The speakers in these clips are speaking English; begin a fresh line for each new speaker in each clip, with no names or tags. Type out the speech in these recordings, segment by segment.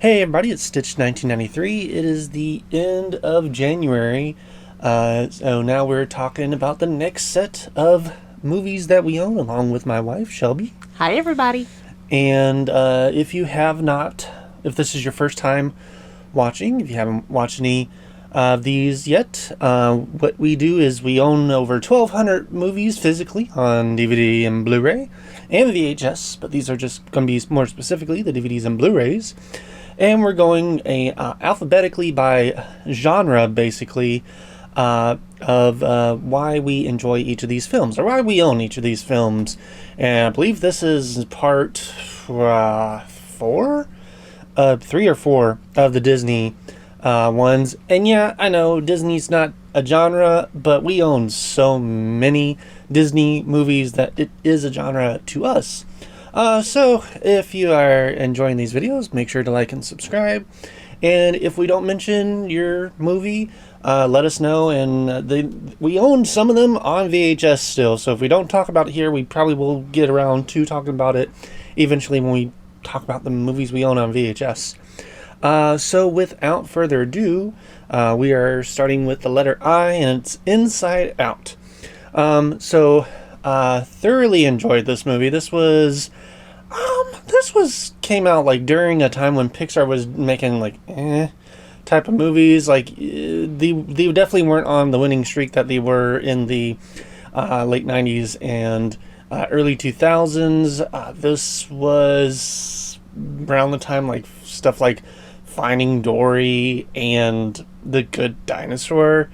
Hey everybody, it's Stitch 1993. It is the end of January. So now we're talking about the next set of movies that we own along with my wife, Shelby.
Hi, everybody.
And if this is your first time watching, if you haven't watched any of these yet, what we do is we own over 1,200 movies physically on DVD and Blu-ray and VHS, but these are just going to be more specifically the DVDs and Blu-rays. And we're going alphabetically by genre, basically, of why we enjoy each of these films, or why we own each of these films. And I believe this is part 4? 3 or 4 of the Disney ones. And yeah, I know Disney's not a genre, but we own so many Disney movies that it is a genre to us. So if you are enjoying these videos, make sure to like and subscribe. And if we don't mention your movie, let us know. And we own some of them on VHS still. So if we don't talk about it here, we probably will get around to talking about it eventually when we talk about the movies we own on VHS. So without further ado, we are starting with the letter I, and it's Inside Out. Thoroughly enjoyed this movie. This came out like during a time when Pixar was making type of movies. Like they definitely weren't on the winning streak that they were in the late 90s and early 2000s. This was around the time like stuff like Finding Dory and The Good Dinosaur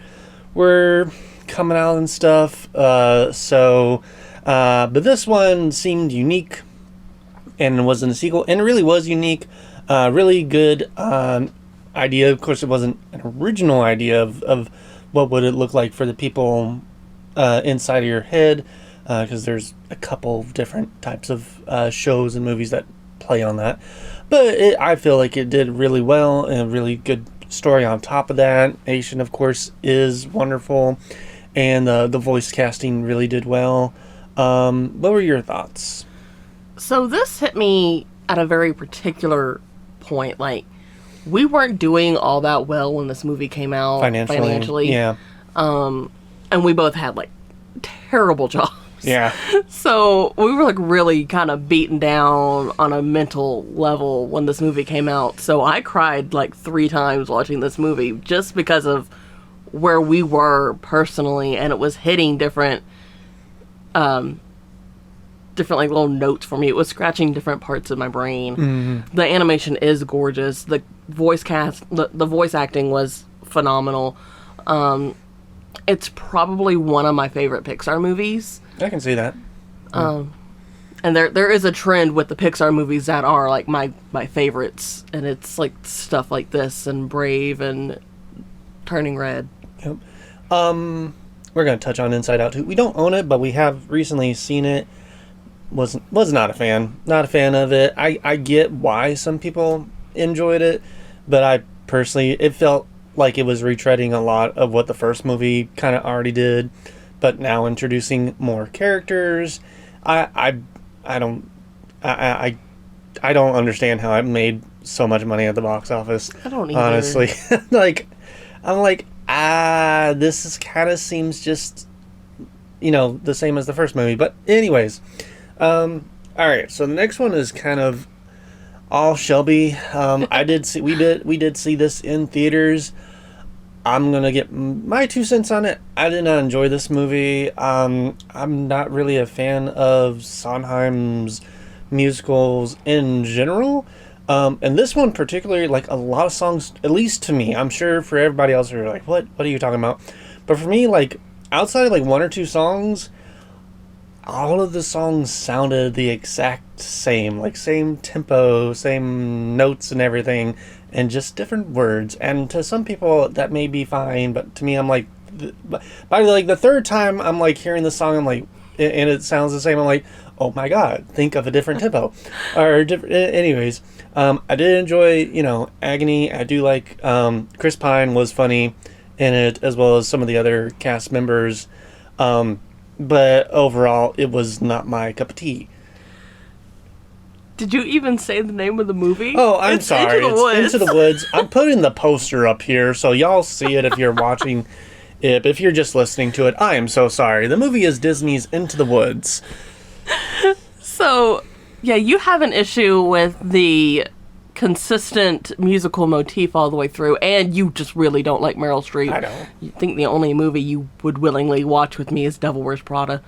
were coming out and stuff. But this one seemed unique and wasn't a sequel, and it really was unique. Really good idea. Of course, it wasn't an original idea of what would it look like for the people inside of your head, because there's a couple different types of shows and movies that play on that. But I feel like it did really well, and a really good story on top of that. Asian, of course, is wonderful, and the voice casting really did well. What were your thoughts?
So this hit me at a very particular point. Like, we weren't doing all that well when this movie came out financially.
Yeah.
And we both had like terrible jobs.
Yeah.
So we were like really kind of beaten down on a mental level when this movie came out. So I cried like 3 times watching this movie just because of where we were personally, and it was hitting different like little notes for me. It was scratching different parts of my brain. Mm-hmm. The animation is gorgeous. The voice acting was phenomenal. It's probably one of my favorite Pixar movies.
I can see that.
And there is a trend with the Pixar movies that are like my favorites, and it's like stuff like this and Brave and Turning Red.
Yep. We're gonna touch on Inside Out too. We don't own it, but we have recently seen it. Was not a fan. Not a fan of it. I get why some people enjoyed it, but I personally, it felt like it was retreading a lot of what the first movie kind of already did, but now introducing more characters. I don't understand how it made so much money at the box office.
I don't either.
Honestly. This kind of seems just, the same as the first movie. But anyways, all right. So the next one is kind of all Shelby. We did see this in theaters. I'm gonna get my 2 cents on it. I did not enjoy this movie. I'm not really a fan of Sondheim's musicals in general. And this one particularly, like a lot of songs, at least to me, I'm sure for everybody else are like, what are you talking about? But for me, like outside of like 1 or 2 songs, all of the songs sounded the exact same, like same tempo, same notes and everything, and just different words. And to some people that may be fine, but to me, I'm like, by like the 3rd time I'm like hearing the song, I'm like, and it sounds the same, I'm like, oh my god, think of a different tempo. Or different. Anyways, I did enjoy, Agony. I do like Chris Pine was funny in it, as well as some of the other cast members. But overall, it was not my cup of tea.
Did you even say the name of the movie?
Oh, I'm
It's
sorry.
Into the Woods.
It's Into the Woods. I'm putting the poster up here so y'all see it if you're watching it. If you're just listening to it, I am so sorry. The movie is Disney's Into the Woods.
So, yeah, you have an issue with the consistent musical motif all the way through, and you just really don't like Meryl Streep.
I don't.
You think the only movie you would willingly watch with me is Devil Wears Prada.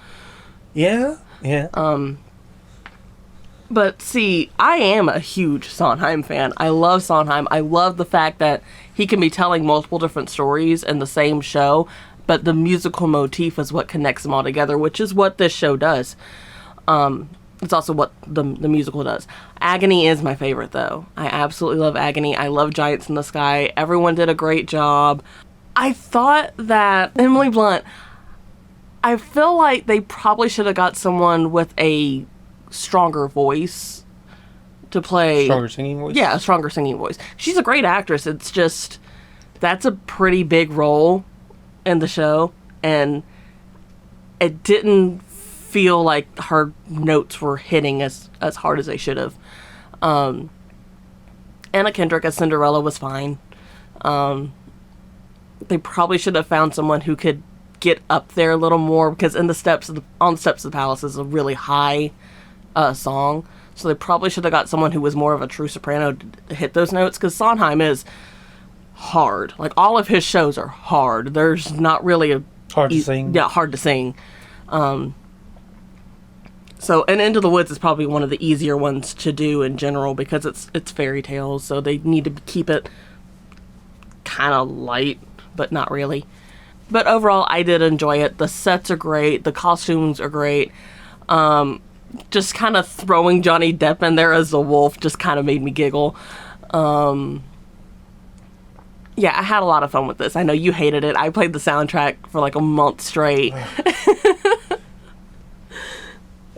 Yeah? Yeah.
But see, I am a huge Sondheim fan. I love Sondheim. I love the fact that he can be telling multiple different stories in the same show, but the musical motif is what connects them all together, which is what this show does. It's also what the musical does. Agony is my favorite, though. I absolutely love Agony. I love Giants in the Sky. Everyone did a great job. I thought that Emily Blunt, I feel like they probably should have got someone with a stronger voice to play.
Stronger singing voice?
Yeah, a stronger singing voice. She's a great actress. It's just, that's a pretty big role in the show, and it didn't feel like her notes were hitting as hard as they should have. Anna Kendrick as Cinderella was fine. They probably should have found someone who could get up there a little more, because On the Steps of the Palace is a really high song, so they probably should have got someone who was more of a true soprano to hit those notes, because Sondheim is hard. Like, all of his shows are hard. There's not really a...
Hard to sing?
Yeah, hard to sing. So, and Into the Woods is probably one of the easier ones to do in general, because it's fairy tales, so they need to keep it kind of light, but not really. But overall, I did enjoy it. The sets are great. The costumes are great. Just kind of throwing Johnny Depp in there as the wolf just kind of made me giggle. Yeah, I had a lot of fun with this. I know you hated it. I played the soundtrack for like a month straight.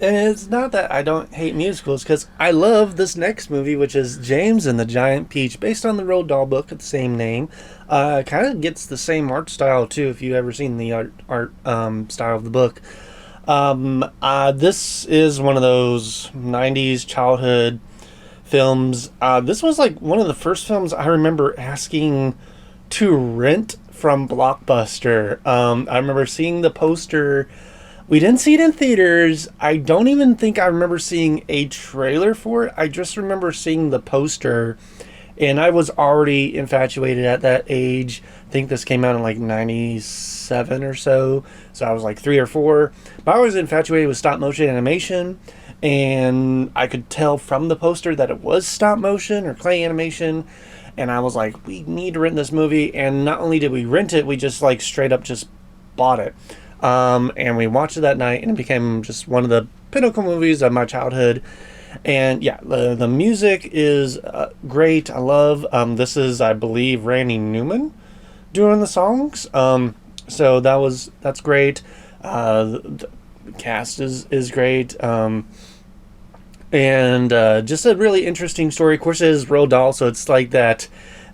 And it's not that I don't hate musicals, because I love this next movie, which is James and the Giant Peach, based on the Roald Dahl book of the same name. Kind of gets the same art style, too, if you've ever seen the art style of the book. This is one of those 90s childhood films. This was like one of the first films I remember asking to rent from Blockbuster. I remember seeing the poster. We didn't see it in theaters. I don't even think I remember seeing a trailer for it. I just remember seeing the poster, and I was already infatuated at that age. I think this came out in like 97 or so. So I was like 3 or 4. But I was infatuated with stop motion animation, and I could tell from the poster that it was stop motion or clay animation. And I was like, we need to rent this movie. And not only did we rent it, we just like straight up just bought it. And we watched it that night, and it became just one of the pinnacle movies of my childhood. And yeah, the music is great. I love, this is, I believe, Randy Newman doing the songs. So that's great. The cast is great. And just a really interesting story. Of course, it is Roald Dahl, so it's like that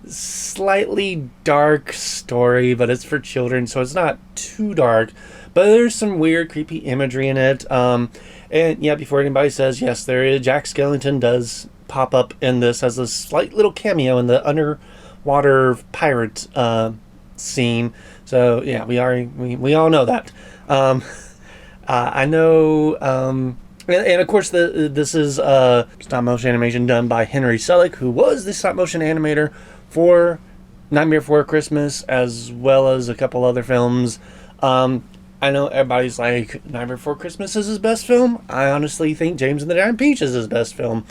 slightly dark story, but it's for children, so it's not too dark. But there's some weird, creepy imagery in it. And yeah, before anybody says, yes, there is. Jack Skellington does pop up in this as a slight little cameo in the underwater pirate scene. So yeah, we all know that. I know. And of course, this is stop motion animation done by Henry Selick, who was the stop motion animator for Nightmare Before Christmas, as well as a couple other films. I know everybody's like, Nightmare Before Christmas is his best film. I honestly think James and the Giant Peach is his best film.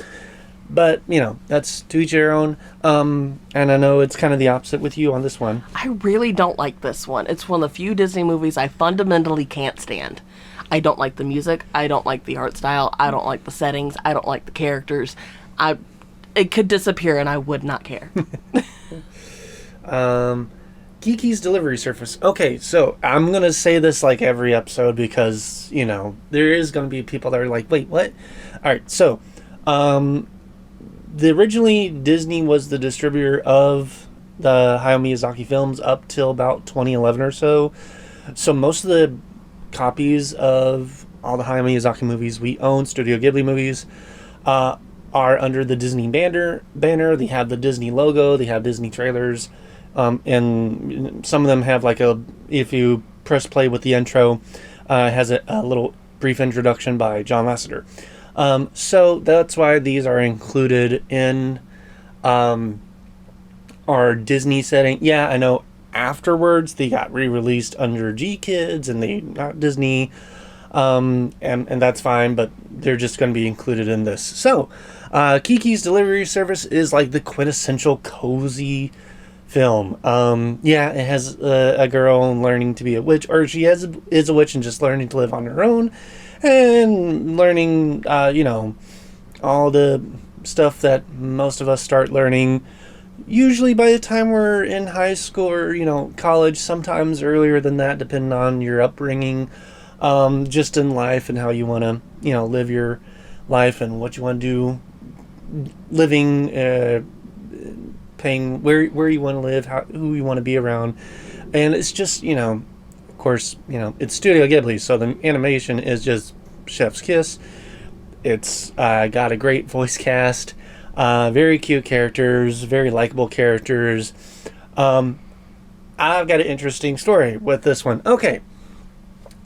But, you know, that's to each their own. And I know it's kind of the opposite with you on this one.
I really don't like this one. It's one of the few Disney movies I fundamentally can't stand. I don't like the music. I don't like the art style. I don't like the settings. I don't like the characters. It could disappear and I would not care.
Kiki's Delivery Service. Okay, so I'm going to say this like every episode because, you know, there is going to be people that are like, wait, what? Alright, so, originally Disney was the distributor of the Hayao Miyazaki films up till about 2011 or so. So most of the copies of all the Hayao Miyazaki movies we own, Studio Ghibli movies, are are under the Disney banner. They have the Disney logo. They have Disney trailers, and some of them have like if you press play with the intro, it has a little brief introduction by John Lasseter. So that's why these are included in our Disney setting. Yeah, I know afterwards they got re-released under G Kids and they got Disney, and that's fine, but they're just going to be included in this. So Kiki's Delivery Service is like the quintessential cozy film. Yeah, it has a girl learning to be a witch, or she is a witch and just learning to live on her own, and learning, all the stuff that most of us start learning usually by the time we're in high school or, college, sometimes earlier than that, depending on your upbringing, just in life and how you want to, live your life and what you want to do, living, paying where you want to live, who you want to be around. And it's just, of course, it's Studio Ghibli, so the animation is just chef's kiss. It's got a great voice cast, very cute characters, very likable characters. I've got an interesting story with this one. Okay,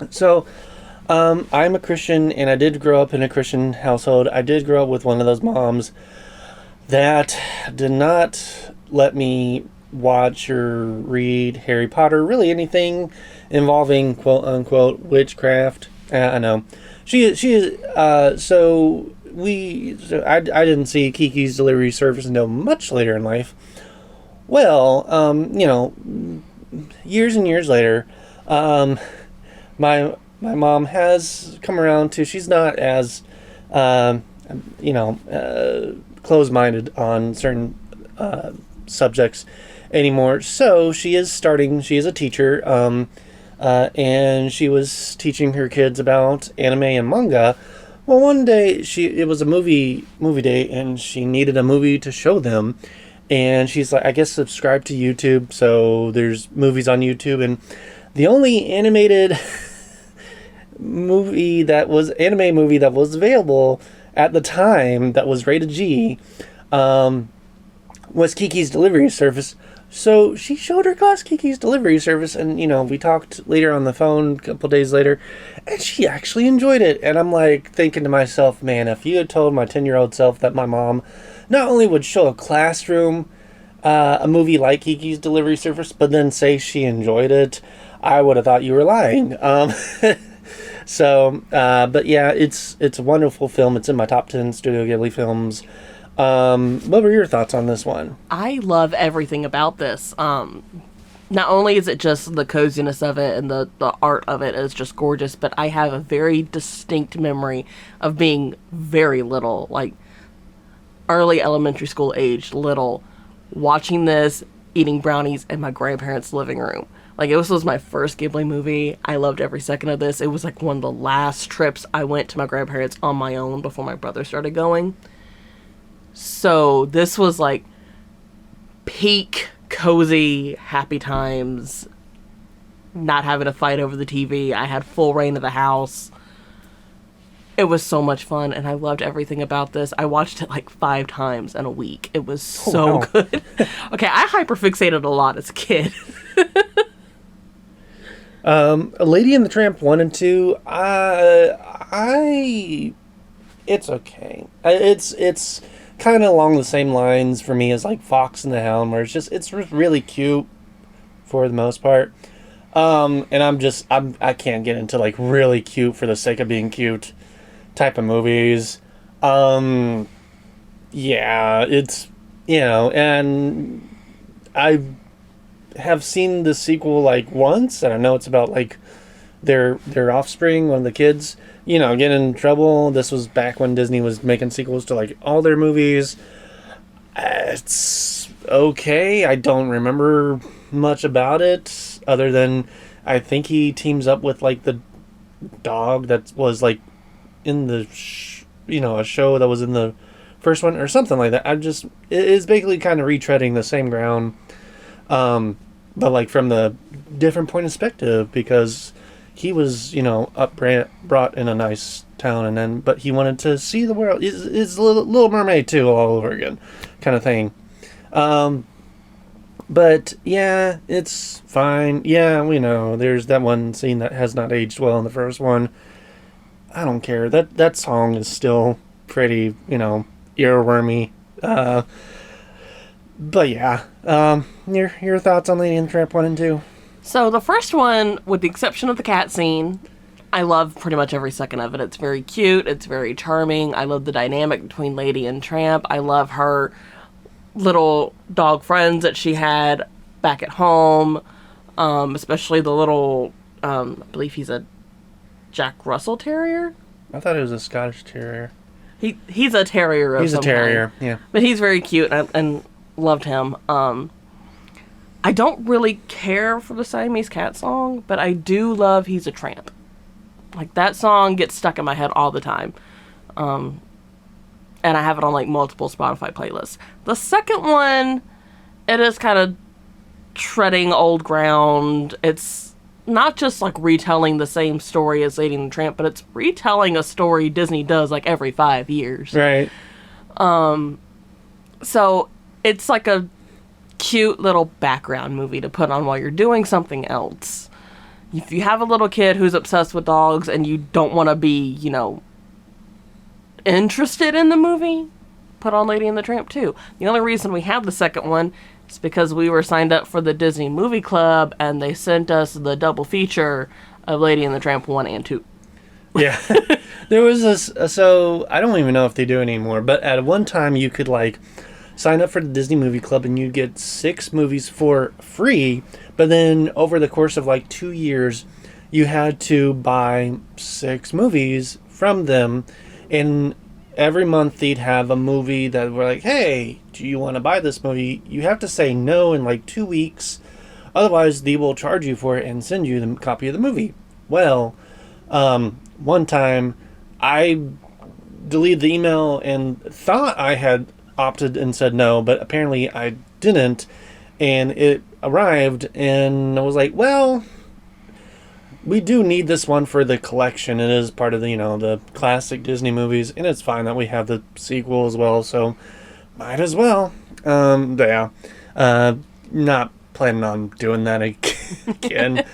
so I'm a Christian, and I did grow up in a Christian household. I did grow up with one of those moms that did not let me watch or read Harry Potter, really anything involving quote unquote witchcraft. I know she is. So I didn't see Kiki's Delivery Service until much later in life. Well, years and years later, my mom has come around to. She's not as closed-minded on certain subjects anymore. So she is a teacher, and she was teaching her kids about anime and manga. Well, one day it was a movie day, and she needed a movie to show them. And she's like, I guess subscribe to YouTube, so there's movies on YouTube, and the only animated anime movie that was available at the time that was rated G was Kiki's Delivery Service. So she showed her class Kiki's Delivery Service, and we talked later on the phone a couple days later, and she actually enjoyed it. And I'm like thinking to myself, man, if you had told my 10-year-old self that my mom not only would show a classroom a movie like Kiki's Delivery Service, but then say she enjoyed it, I would have thought you were lying. But yeah, it's a wonderful film. It's in my top 10 Studio Ghibli films. What were your thoughts on this one?
I love everything about this. Not only is it just the coziness of it and the art of it is just gorgeous, but I have a very distinct memory of being very little, like early elementary school age, little, watching this, eating brownies in my grandparents' living room. Like, this was my first Ghibli movie. I loved every second of this. It was like one of the last trips I went to my grandparents on my own before my brother started going. So this was like peak cozy happy times, not having to fight over the TV. I had full reign of the house. It was so much fun, and I loved everything about this. I watched it like 5 times in a week. It was so good. Okay, I hyperfixated a lot as a kid.
Lady and the Tramp 1 and 2, it's okay. It's kind of along the same lines for me as like Fox and the Hound, where it's really cute for the most part. And I can't get into like really cute for the sake of being cute type of movies. Yeah, it's, and I have seen the sequel like once, and I know it's about like their offspring, one of the kids, getting in trouble. This was back when Disney was making sequels to like all their movies. It's okay. I don't remember much about it other than I think he teams up with like the dog that was like in the a show that was in the first one or something like that. It is basically kind of retreading the same ground, but like from the different point of perspective, because he was brought in a nice town, but he wanted to see the world. It's Little Mermaid 2 all over again, kind of thing. But yeah, it's fine. Yeah, we know there's that one scene that has not aged well in the first one. I don't care. That song is still pretty, earwormy. But yeah, your thoughts on Lady and the Tramp 1 and 2?
So the first one, with the exception of the cat scene, I love pretty much every second of it. It's very cute. It's very charming. I love the dynamic between Lady and Tramp. I love her little dog friends that she had back at home, especially the little, I believe he's a Jack Russell Terrier.
I thought it was a Scottish Terrier.
He's a terrier of some
He's a terrier,
kind.
yeah.
But he's very cute, and loved him. I don't really care for the Siamese Cat song, but I do love He's a Tramp. Like, that song gets stuck in my head all the time. And I have it on, like, multiple Spotify playlists. The second one, it is kind of treading old ground. It's not just, like, retelling the same story as Lady and the Tramp, but it's retelling a story Disney does, like, every 5 years.
Right.
So, it's like a cute little background movie to put on while you're doing something else. If you have a little kid who's obsessed with dogs and you don't want to be, interested in the movie, put on Lady and the Tramp 2. The only reason we have the second one is because we were signed up for the Disney Movie Club and they sent us the double feature of Lady and the Tramp 1 and 2.
Yeah. There was this, so I don't even know if they do it anymore, but at one time you could sign up for the Disney Movie Club and you'd get 6 movies for free, but then over the course of 2 years you had to buy 6 movies from them, and every month they'd have a movie that were like, hey, do you want to buy this movie? You have to say no in 2 weeks, otherwise they will charge you for it and send you the copy of the movie. Well, one time I deleted the email and thought I had opted and said no, but apparently I didn't, and it arrived and I was like, well, we do need this one for the collection. It is part of the the classic Disney movies, and it's fine that we have the sequel as well, so might as well. Not planning on doing that again.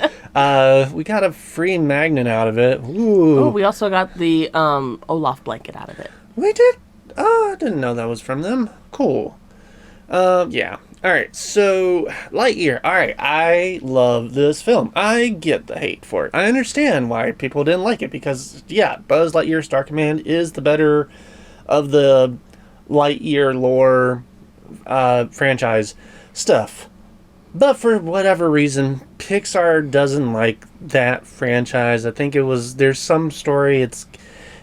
We got a free magnet out of it. Ooh.
Oh, we also got the Olaf blanket out of it.
We did? Oh, I didn't know that was from them. Cool. Yeah. Alright, so Lightyear. Alright, I love this film. I get the hate for it. I understand why people didn't like it because, yeah, Buzz Lightyear Star Command is the better of the Lightyear lore franchise stuff. But for whatever reason, Pixar doesn't like that franchise. I think there's some story,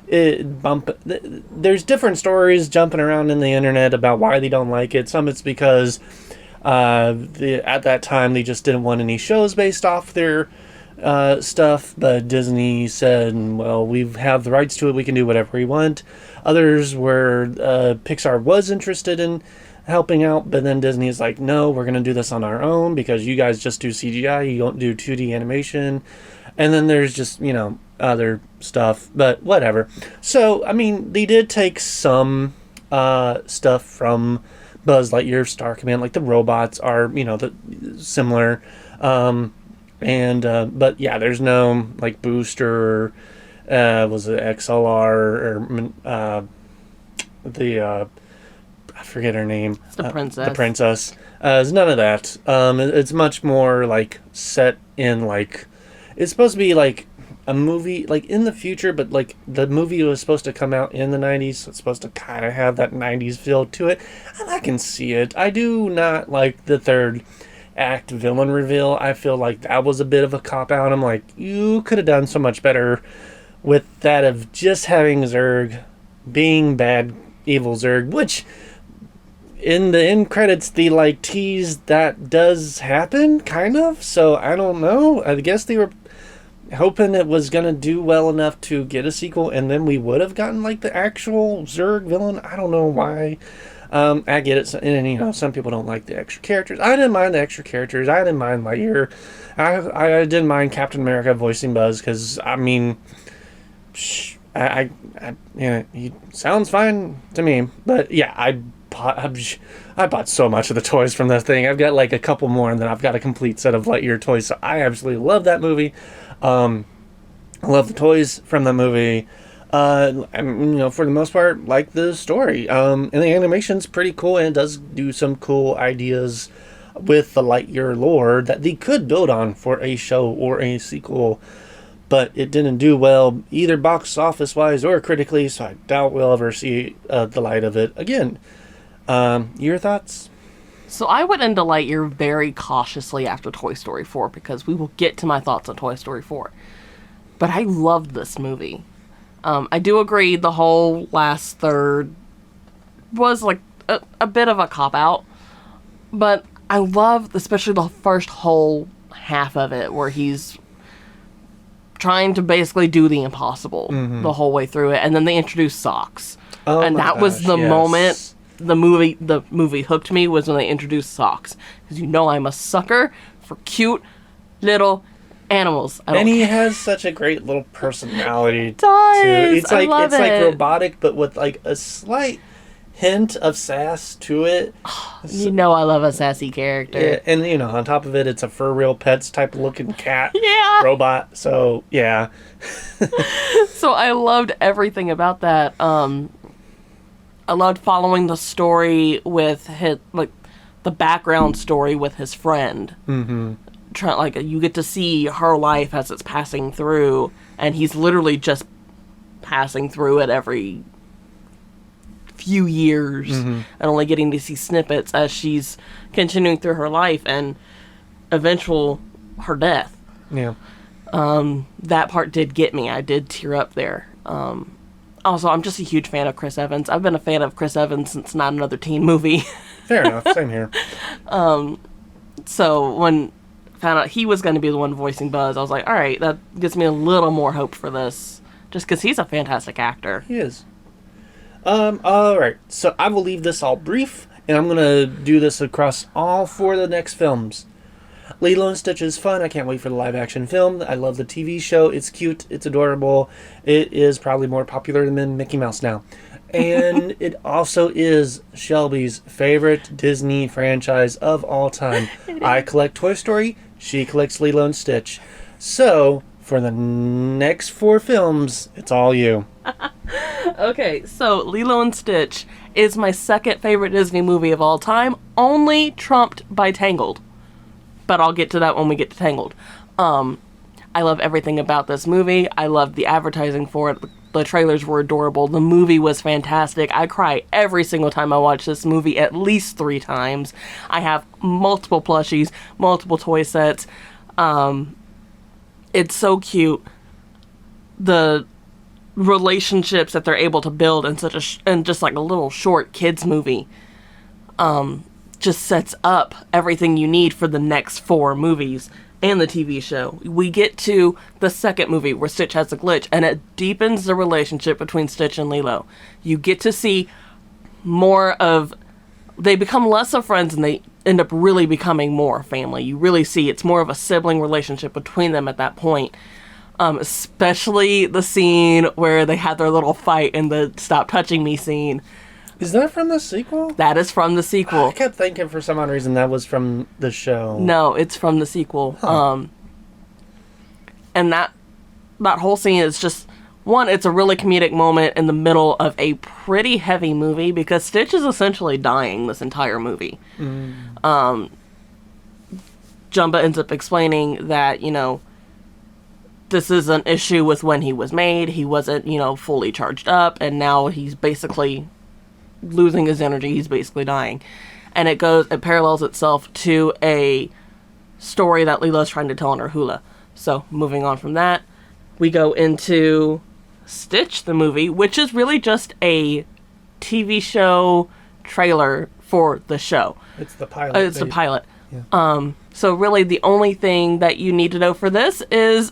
there's different stories jumping around in the internet about why they don't like it. Some it's because at that time they just didn't want any shows based off their stuff, but Disney said, well, we have the rights to it, we can do whatever we want. Others were Pixar was interested in helping out, but then Disney is like, no, we're going to do this on our own because you guys just do CGI, you don't do 2D animation. And then there's just, other stuff, but whatever. So, I mean, they did take some stuff from Buzz Lightyear Star Command, like the robots are, similar. But yeah, there's no, booster, was it XLR, or I forget her name.
It's the princess.
The princess. It's none of that. It's much more, set in, it's supposed to be, a movie, in the future, but, the movie was supposed to come out in the 90s, so it's supposed to kind of have that 90s feel to it, and I can see it. I do not like the third act villain reveal. I feel like that was a bit of a cop-out. I'm like, you could have done so much better with that of just having Zurg being bad, evil Zurg, which in the end credits they tease that does happen, kind of, so I don't know. I guess they were hoping it was going to do well enough to get a sequel, and then we would have gotten the actual Zurg villain. I don't know why. I get it, and some people don't like the extra characters. I didn't mind the extra characters. I didn't mind Lightyear. I didn't mind Captain America voicing Buzz, because, I mean, Yeah, he sounds fine to me. But yeah, I bought so much of the toys from that thing. I've got like a couple more, and then I've got a complete set of Lightyear toys. So I absolutely love that movie. I love the toys from the movie. For the most part, like the story. And the animation's pretty cool, and it does do some cool ideas with the Lightyear lore that they could build on for a show or a sequel. But it didn't do well either box office wise or critically, so I doubt we'll ever see the light of it again. Your thoughts?
So I went into Lightyear very cautiously after Toy Story 4 because we will get to my thoughts on Toy Story 4. But I loved this movie. I do agree the whole last third was like a bit of a cop-out. But I love especially the first whole half of it where he's trying to basically do the impossible the whole way through it. And then they introduced socks.
Oh
and
my
that was
gosh,
the
yes.
moment the movie hooked me was when they introduced socks. Because you know I'm a sucker for cute little animals.
And he has such a great little personality
does.
too. It's
I
like
love
like
it.
robotic, but with like a slight hint of sass to it.
You know I love a sassy character.
Yeah, and on top of it, it's a fur real pets type looking cat
Yeah.
robot. So yeah,
So I loved everything about that. I loved following the story with his, like, the background story with his friend. Mm-hmm. You get to see her life as it's passing through, and he's literally just passing through it every few years, and only getting to see snippets as she's continuing through her life and eventual her death.
yeah.
That part did get me. I did tear up there. Also, I'm just a huge fan of Chris Evans. I've been a fan of Chris Evans since Not Another Teen Movie.
Fair enough. Same here.
So when I found out he was going to be the one voicing Buzz, I was like, all right, that gives me a little more hope for this. Just because he's a fantastic actor.
He is. All right. So I will leave this all brief, and I'm gonna do this across all 4 of the next films. Lilo and Stitch is fun. I can't wait for the live action film. I love the TV show. It's cute. It's adorable. It is probably more popular than Mickey Mouse now. And it also is Shelby's favorite Disney franchise of all time. I collect Toy Story. She collects Lilo and Stitch. So, for the next 4 films, it's all you.
Okay, so Lilo and Stitch is my second favorite Disney movie of all time, only trumped by Tangled. But I'll get to that when we get to Tangled. I love everything about this movie. I love the advertising for it. The trailers were adorable. The movie was fantastic. I cry every single time I watch this movie, at least 3 times. I have multiple plushies, multiple toy sets. It's so cute. The relationships that they're able to build in in just like a little short kids movie just sets up everything you need for the next 4 movies and the TV show. We get to the second movie where Stitch has a glitch, and it deepens the relationship between Stitch and Lilo. You get to see more of... They become less of friends, and they end up really becoming more family. You really see it's more of a sibling relationship between them at that point. Especially the scene where they had their little fight in the Stop Touching Me scene.
Is that from the sequel?
That is from the sequel.
I kept thinking for some odd reason that was from the show.
No, it's from the sequel.
Huh.
And that whole scene is just, one, it's a really comedic moment in the middle of a pretty heavy movie because Stitch is essentially dying this entire movie. Jumba ends up explaining that, this is an issue with when he was made. He wasn't, fully charged up, and now he's basically losing his energy. He's basically dying. And it parallels itself to a story that Lilo's trying to tell in her hula. So, moving on from that, we go into Stitch, the movie, which is really just a TV show trailer for the show.
It's the pilot.
It's a pilot.
Yeah.
So really the only thing that you need to know for this is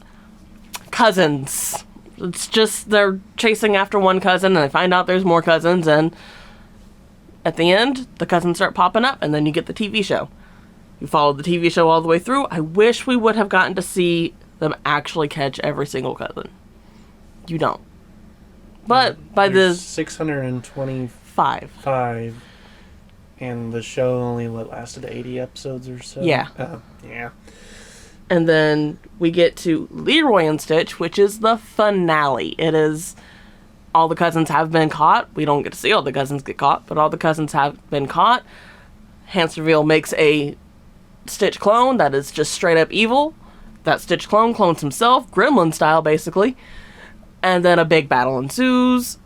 cousins. It's just they're chasing after one cousin and they find out there's more cousins, and at the end the cousins start popping up, and then you get the TV show. You follow the TV show all the way through. I wish we would have gotten to see them actually catch every single cousin. You don't. But by
There's
the
625,
five,
and the show only lasted 80 episodes or so.
Yeah.
Yeah.
and then we get to Leroy and Stitch, which is the finale. It is all the cousins have been caught. We don't get to see all the cousins get caught, but all the cousins have been caught. Hansterville makes a Stitch clone that is just straight up evil. That Stitch clone clones himself, Gremlin style, basically. And then a big battle ensues.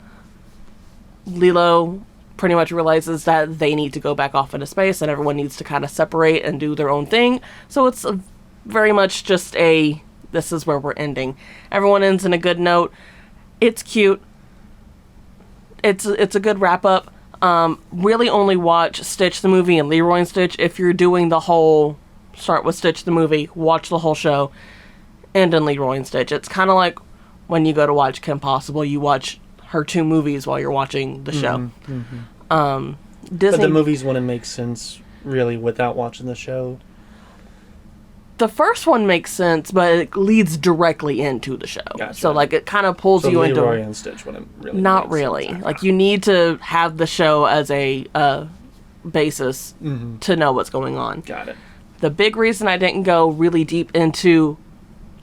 Lilo pretty much realizes that they need to go back off into space and everyone needs to kind of separate and do their own thing. So it's very much just this is where we're ending. Everyone ends in a good note. It's cute. It's a good wrap up. Really only watch Stitch the movie and Leroy and Stitch if you're doing the whole start with Stitch the movie, watch the whole show, end in Leroy and Stitch. It's kind of like when you go to watch Kim Possible, you watch her 2 movies while you're watching the show. Disney.
But the movies wouldn't make sense really without watching the show.
The first one makes sense, but it leads directly into the show.
Gotcha.
So like it kind of pulls
So
you
Leroy
into.
and Stitch wouldn't really.
Not
make
really.
sense.
Like you need to have the show as a basis to know what's going on.
Got it.
The big reason I didn't go really deep into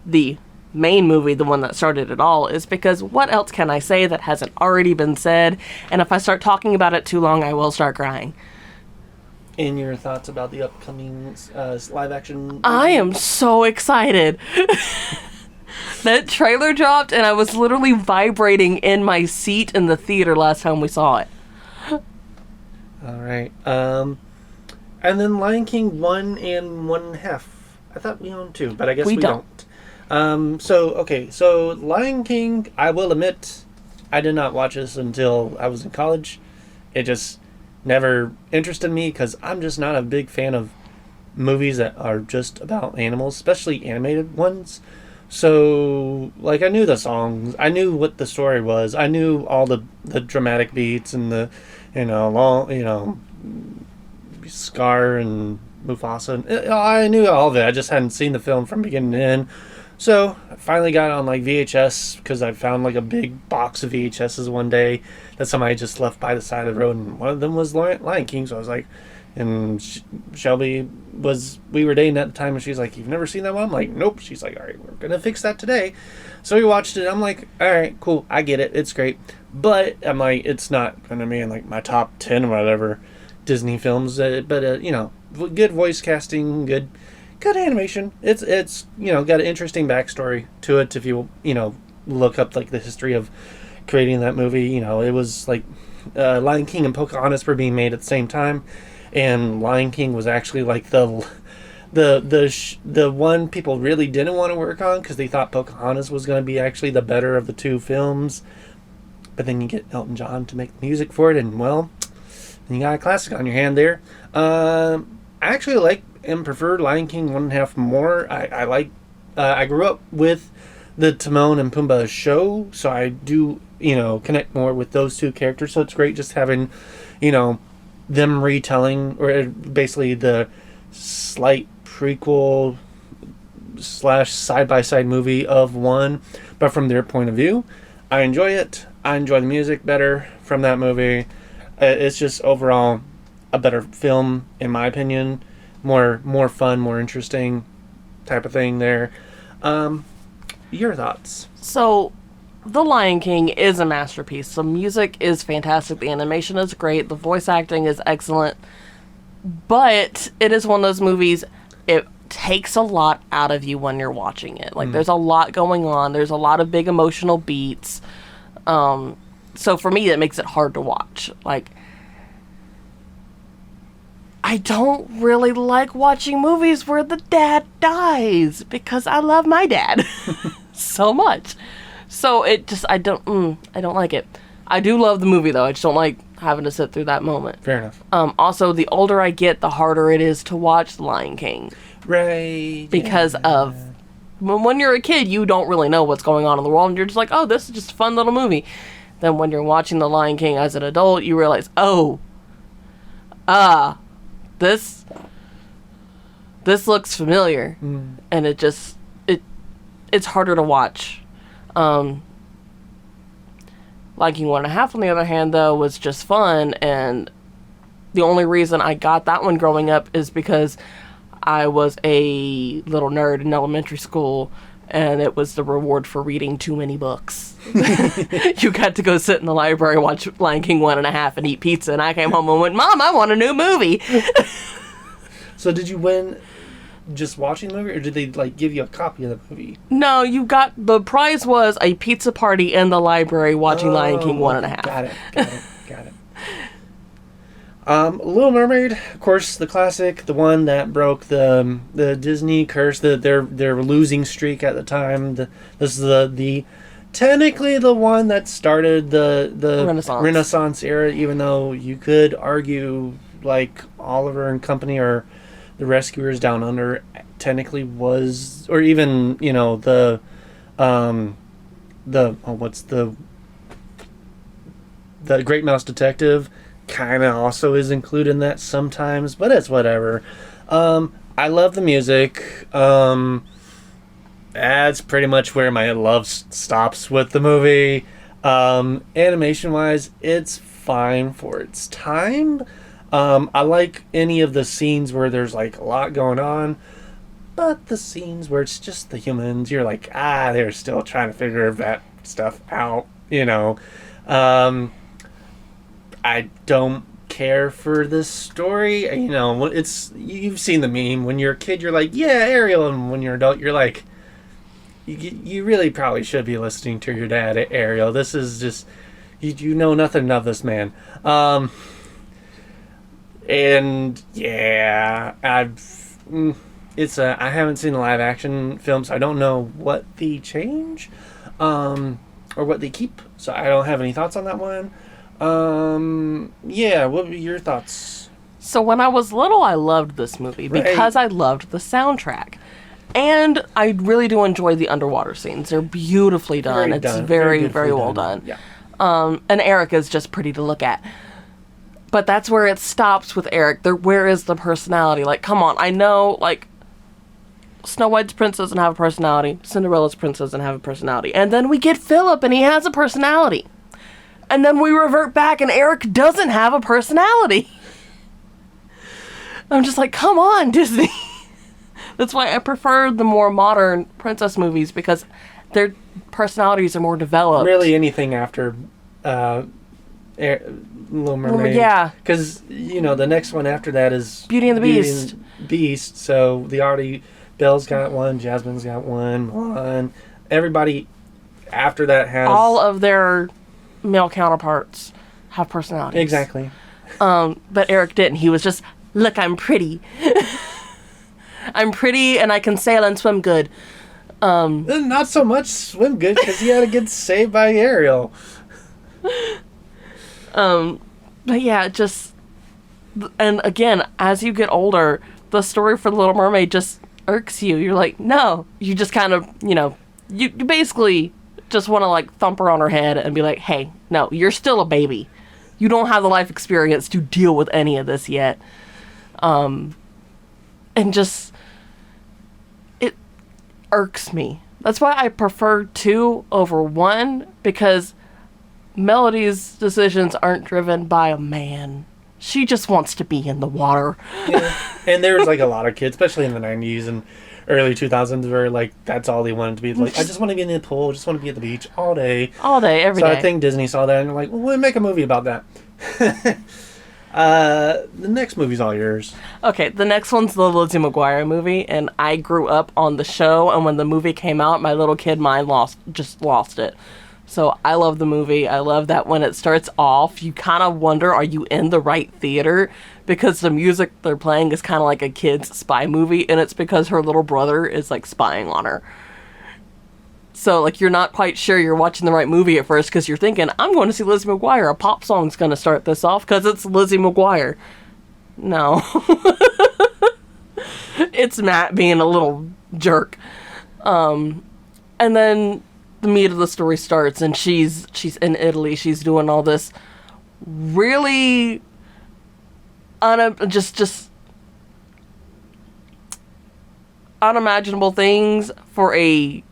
the main movie, the one that started it all, is because what else can I say that hasn't already been said? And if I start talking about it too long, I will start crying.
And your thoughts about the upcoming live action?
I am so excited. That trailer dropped and I was literally vibrating in my seat in the theater last time we saw it.
All right. And then Lion King 1 and 1.5. I thought we owned 2, but I guess we don't. So Lion King, I will admit, I did not watch this until I was in college. It just never interested me because I'm just not a big fan of movies that are just about animals, especially animated ones. So, like, I knew the songs. I knew what the story was. I knew all the dramatic beats and the, Scar and Mufasa. I knew all of it. I just hadn't seen the film from beginning to end. So I finally got it on like VHS because I found like a big box of VHSs one day that somebody just left by the side of the road, and one of them was Lion King. So I was like, and Shelby we were dating at the time, and she's like, "You've never seen that one?" I'm like, "Nope." She's like, "All right, we're gonna fix that today." So we watched it. I'm like, "All right, cool, I get it, it's great," but I'm like, it's not gonna be in like my top 10 or whatever Disney films. But good voice casting, good animation. It's got an interesting backstory to it. If you look up like the history of creating that movie, it was like Lion King and Pocahontas were being made at the same time, and Lion King was actually like the one people really didn't want to work on because they thought Pocahontas was going to be actually the better of the 2 films. But then you get Elton John to make music for it, and well, you got a classic on your hand there. I actually like and prefer Lion King 1.5 more. I grew up with the Timon and Pumbaa show, so I do connect more with those 2 characters. So it's great just having them retelling, or basically the slight prequel / side-by-side movie of 1, but from their point of view. I enjoy it. I enjoy the music better from that movie. It's just overall a better film, in my opinion. More fun, more interesting type of thing there. Your thoughts?
So, The Lion King is a masterpiece. The music is fantastic. The animation is great. The voice acting is excellent. But it is one of those movies, it takes a lot out of you when you're watching it. Like, there's a lot going on. There's a lot of big emotional beats. So for me, it makes it hard to watch. Like, I don't really like watching movies where the dad dies because I love my dad so much. So I don't like it. I do love the movie though. I just don't like having to sit through that moment.
Fair enough.
Also, the older I get, the harder it is to watch The Lion King.
Right.
Because of when you're a kid, you don't really know what's going on in the world, and you're just like, oh, this is just a fun little movie. Then when you're watching The Lion King as an adult, you realize, this looks familiar, and it's harder to watch. Liking One and a Half, on the other hand, though, was just fun, and the only reason I got that one growing up is because I was a little nerd in elementary school, and it was the reward for reading too many books. You got to go sit in the library, watch Lion King 1.5, and eat pizza, and I came home and went, Mom, I want a new movie.
So did you win just watching the movie, or did they like give you a copy of the movie?
No, the prize was a pizza party in the library watching Lion King 1.5.
Got it. Little Mermaid, of course, the classic, the one that broke the Disney curse, their losing streak at the time. This is the technically the one that started the Renaissance era, even though you could argue like Oliver and Company or The Rescuers Down Under technically was, or even the Great Mouse Detective kind of also is included in that sometimes, but it's whatever. I love the music. That's pretty much where my love stops with the movie. Animation wise, it's fine for its time. I like any of the scenes where there's like a lot going on, but the scenes where it's just the humans, you're like, they're still trying to figure that stuff out, I don't care for this story. You've seen the meme. When you're a kid, you're like, yeah, Ariel, and when you're an adult, you're like, you really probably should be listening to your dad, Ariel. This is just, you know nothing of this man. And yeah, I haven't seen the live action film, so I don't know what they change, or what they keep. So I don't have any thoughts on that one. Yeah, what were your thoughts?
So when I was little, I loved this movie because I loved the soundtrack. And I really do enjoy the underwater scenes. They're beautifully done. It's very, very well done.
Yeah.
And Eric is just pretty to look at. But that's where it stops with Eric. Where is the personality? Like, come on. I know, like, Snow White's prince doesn't have a personality. Cinderella's prince doesn't have a personality. And then we get Philip, and he has a personality. And then we revert back, and Eric doesn't have a personality. I'm just like, come on, Disney. That's why I prefer the more modern princess movies, because their personalities are more developed.
Really anything after Little Mermaid.
Yeah.
Because, the next one after that is
Beauty and the
Beast. So Belle's got one, Jasmine's got one, Mulan. Everybody after that has...
all of their male counterparts have personalities.
Exactly.
But Eric didn't. He was just, look, I'm pretty. I'm pretty and I can sail and swim good.
Not so much swim good, because he had to get saved by Ariel.
But yeah, and again, as you get older, the story for The Little Mermaid just irks you. You're like, no. You just kind of, you basically just want to like thump her on her head and be like, hey, no, you're still a baby. You don't have the life experience to deal with any of this yet. And just, it irks me. That's why I prefer 2 over 1, because Melody's decisions aren't driven by a man. She just wants to be in the water.
Yeah. And there was like a lot of kids, especially in the 90s and early 2000s, where like that's all they wanted to be. Like, I just want to be in the pool, just want to be at the beach all day.
All day, every day.
So I think Disney saw that and they're like, well, we'll make a movie about that. The next movie's all yours.
Okay, the next one's the Lizzie McGuire movie, and I grew up on the show, and when the movie came out, my little kid mind lost it. So I love the movie. I love that when it starts off, you kind of wonder, are you in the right theater? Because the music they're playing is kind of like a kid's spy movie, and it's because her little brother is like spying on her. So like you're not quite sure you're watching the right movie at first, because you're thinking, I'm going to see Lizzie McGuire. A pop song's going to start this off because it's Lizzie McGuire. No. It's Matt being a little jerk. And then the meat of the story starts, and she's in Italy. She's doing all this really just unimaginable things for a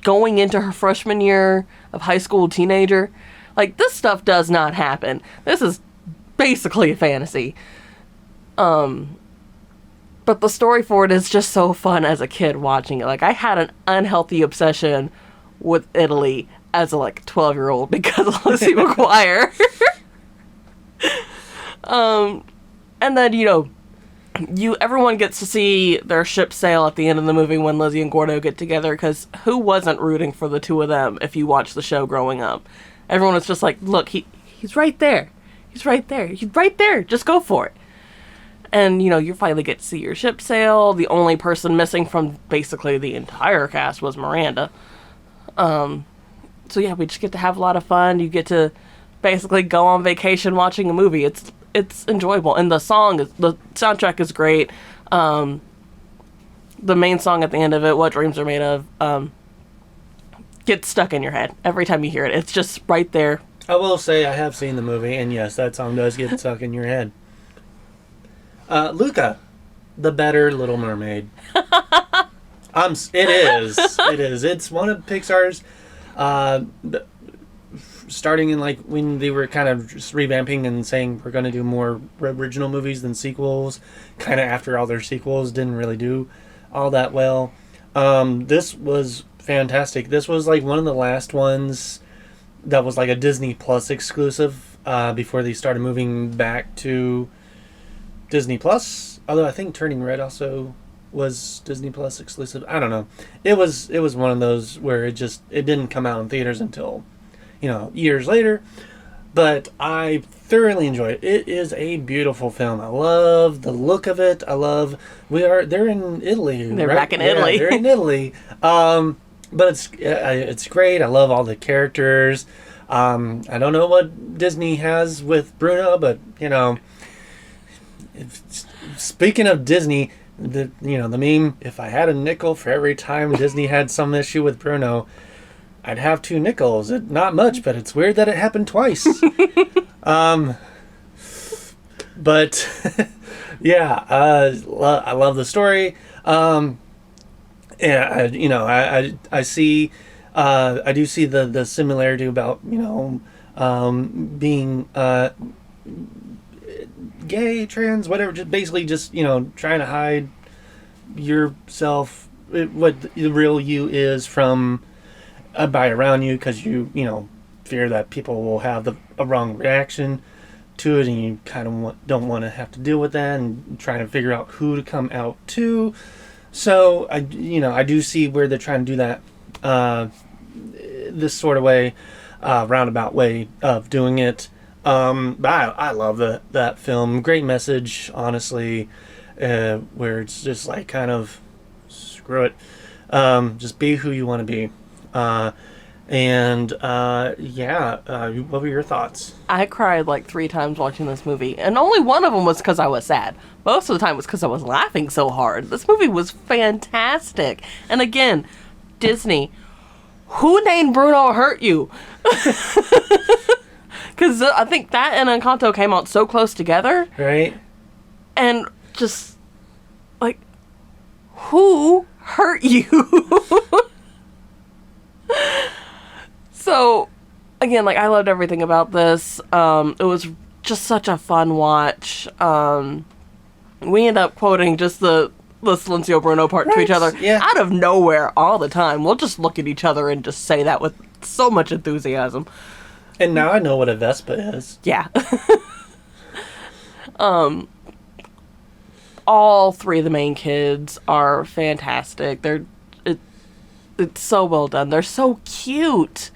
going into her freshman year of high school, teenager. Like, this stuff does not happen. This is basically a fantasy. But the story for it is just so fun as a kid watching it. Like, I had an unhealthy obsession with Italy as a, 12-year-old because of Lizzie McGuire. And then, everyone gets to see their ship sail at the end of the movie when Lizzie and Gordo get together, because who wasn't rooting for the two of them if you watched the show growing up? Everyone was just like, look, he's right there. He's right there. He's right there. Just go for it. And, you finally get to see your ship sail. The only person missing from basically the entire cast was Miranda. So yeah, we just get to have a lot of fun. You get to basically go on vacation watching a movie. It's enjoyable. And the soundtrack is great. The main song at the end of it, What Dreams Are Made Of, gets stuck in your head every time you hear it. It's just right there.
I will say I have seen the movie, and yes, that song does get stuck in your head. Luca, the better Little Mermaid. It is. It's one of Pixar's, starting in when they were kind of just revamping and saying we're going to do more original movies than sequels, kind of after all their sequels didn't really do all that well. This was fantastic. This was one of the last ones that was a Disney Plus exclusive, before they started moving back to Disney Plus. Although I think Turning Red also was Disney Plus exclusive. I don't know. It was one of those where it didn't come out in theaters until years later. But I thoroughly enjoy it. It is a beautiful film. I love the look of it. They're in Italy.
They're
right?
back in Italy.
They're in Italy. But it's great. I love all the characters. I don't know what Disney has with Bruno, but speaking of Disney, the meme, if I had a nickel for every time Disney had some issue with Bruno, I'd have 2 nickels. Not much, but it's weird that it happened twice. But yeah, I love the story. Yeah, I see. I do see the similarity about being gay, trans, whatever. Just basically trying to hide yourself, what the real you is from by around you, because you fear that people will have a wrong reaction to it, and you kind of don't want to have to deal with that, and trying to figure out who to come out to. So I do see where they're trying to do that, this sort of way, roundabout way of doing it. But I love that film. Great message, honestly, where it's just kind of screw it, just be who you want to be. What were your thoughts?
I cried 3 times watching this movie, and only one of them was because I was sad. Most of the time was because I was laughing so hard. This movie was fantastic. And again, Disney, who named Bruno Hurt You? Because I think that and Encanto came out so close together.
Right.
And just, who hurt you? So, again, I loved everything about this. It was just such a fun watch. We end up quoting just the Silencio Bruno part to each other out of nowhere all the time. We'll just look at each other and just say that with so much enthusiasm.
And now I know what a Vespa is.
Yeah. All 3 of the main kids are fantastic. It's so well done. They're so cute.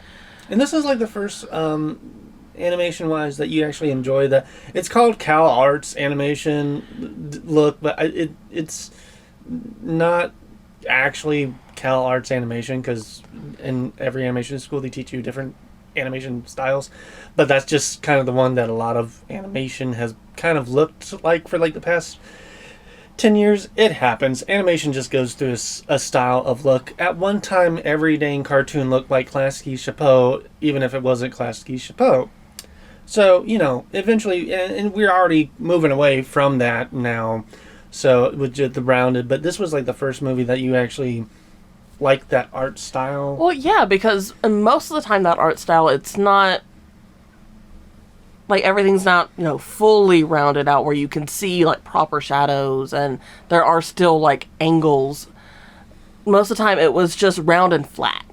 And this is the first animation-wise that you actually enjoy. That it's called Cal Arts Animation look, but it's not actually Cal Arts Animation, because in every animation school they teach you different animation styles. But that's just kind of the one that a lot of animation has kind of looked like for the past 10 years. It happens. Animation just goes through a style of look. At one time, every dang cartoon looked like Klasky Chapeau, even if it wasn't Klasky Chapeau. So, eventually, and we're already moving away from that now, so with just the rounded, but this was the first movie that you actually like that art style.
Well, yeah, because most of the time that art style, it's not like everything's not, fully rounded out where you can see like proper shadows and there are still like angles. Most of the time it was just round and flat.